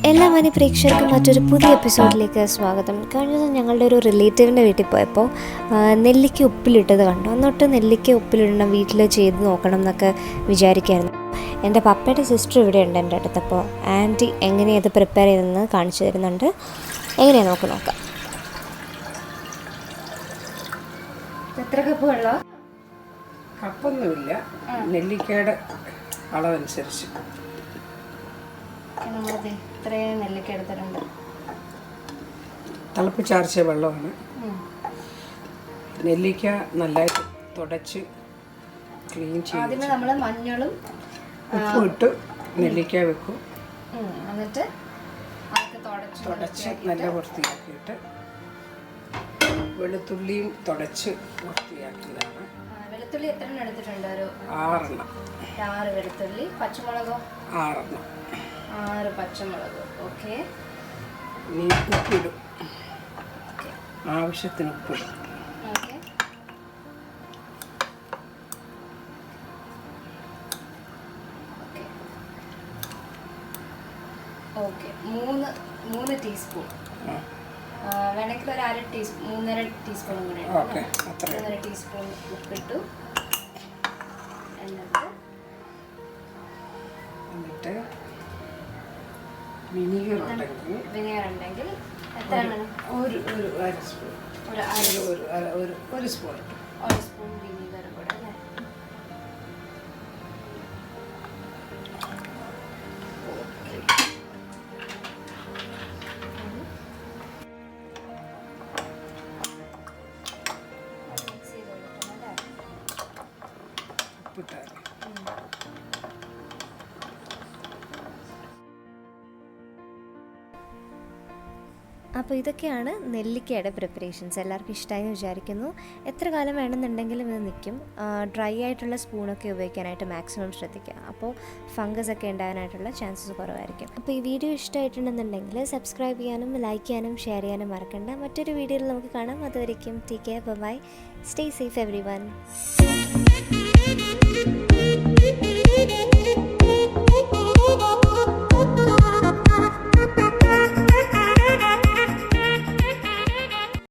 എല്ലാ മാന്യ പ്രേക്ഷകർക്കും മറ്റൊരു പുതിയ എപ്പിസോഡിലേക്ക് സ്വാഗതം. കഴിഞ്ഞ ദിവസം ഞങ്ങളുടെ ഒരു റിലേറ്റീവിൻ്റെ വീട്ടിൽ പോയപ്പോൾ നെല്ലിക്ക ഉപ്പിലിട്ടത് കണ്ടു. എന്നിട്ട് നെല്ലിക്ക ഉപ്പിലിടണം, വീട്ടിൽ ചെയ്ത് നോക്കണം എന്നൊക്കെ വിചാരിക്കായിരുന്നു. എൻ്റെ പപ്പയുടെ സിസ്റ്റർ ഇവിടെ ഉണ്ട് എൻ്റെ അടുത്ത്. അപ്പോൾ ആൻറ്റി എങ്ങനെയാണ് അത് പ്രിപ്പയർ ചെയ്തതെന്ന് കാണിച്ചു തരുന്നുണ്ട്. എങ്ങനെയാണ് നോക്കാം. എത്ര കപ്പ് വെള്ളം? കപ്പൊന്നുമില്ല, നെല്ലിക്കയുടെ അളവനുസരിച്ച്. നമ്മളത് ഇത്രയും നെല്ലിക്ക എടുത്തിട്ടുണ്ട്. തിളപ്പിച്ചാർച്ച വെള്ളമാണ്. നെല്ലിക്ക നല്ലതായിട്ട് തുടച്ച് ക്ലീൻ ചെയ്ത് ആദ്യമേ നമ്മൾ മഞ്ഞളും ഉപ്പും ഇട്ട് നെല്ലിക്ക വെക്കും. എന്നിട്ട് തുടച്ച് നല്ല വൃത്തിയാക്കിയിട്ട് വെളുത്തുള്ളിയും തുടച്ച് വൃത്തിയാക്കിയതാണ്. വെളുത്തുള്ളി എത്ര എണ്ണം എടുത്തിട്ടുണ്ട്? ഒരു 6 എണ്ണം. 6 വെളുത്തുള്ളി. പച്ചമുളകോ? 6 എണ്ണം. 6 പച്ചമുളക്. ഓക്കെ. ഇനി ഉപ്പിടും, ആവശ്യത്തിന് ഉപ്പിടും. ഓക്കെ. ഓക്കെ. 3 ടീസ്പൂൺ. വേണമെങ്കിൽ ഒരു 1/2 ടീസ്പൂൺ, 3.5 ടീസ്പൂൺ കൂടെ. 3.5 ടീസ്പൂൺ ഉപ്പിട്ടു. എന്നിട്ട് വിനീഗർ ഉണ്ടെങ്കിൽ എത്ര വേണം? ഒരു 1/2 സ്പൂൺ. ഒരു സ്പൂൺ. 1 സ്പൂൺ വിനീഗർ കൂടെ അല്ലേ? അപ്പോൾ ഇതൊക്കെയാണ് നെല്ലിക്കയുടെ പ്രിപ്പറേഷൻസ്. എല്ലാവർക്കും ഇഷ്ടമായി വിചാരിക്കുന്നു. എത്ര കാലം വേണമെന്നുണ്ടെങ്കിലും ഇത് നിൽക്കും. ഡ്രൈ ആയിട്ടുള്ള സ്പൂണൊക്കെ ഉപയോഗിക്കാനായിട്ട് മാക്സിമം ശ്രദ്ധിക്കുക. അപ്പോൾ ഫംഗസ് ഒക്കെ ഉണ്ടാകാനായിട്ടുള്ള ചാൻസസ് കുറവായിരിക്കും. അപ്പോൾ ഈ വീഡിയോ ഇഷ്ടമായിട്ടുണ്ടെന്നുണ്ടെങ്കിൽ സബ്സ്ക്രൈബ് ചെയ്യാനും ലൈക്ക് ചെയ്യാനും ഷെയർ ചെയ്യാനും മറക്കണ്ട. മറ്റൊരു വീഡിയോയിൽ നമുക്ക് കാണാം. അതുവരേക്കും take care, bye, stay safe everyone.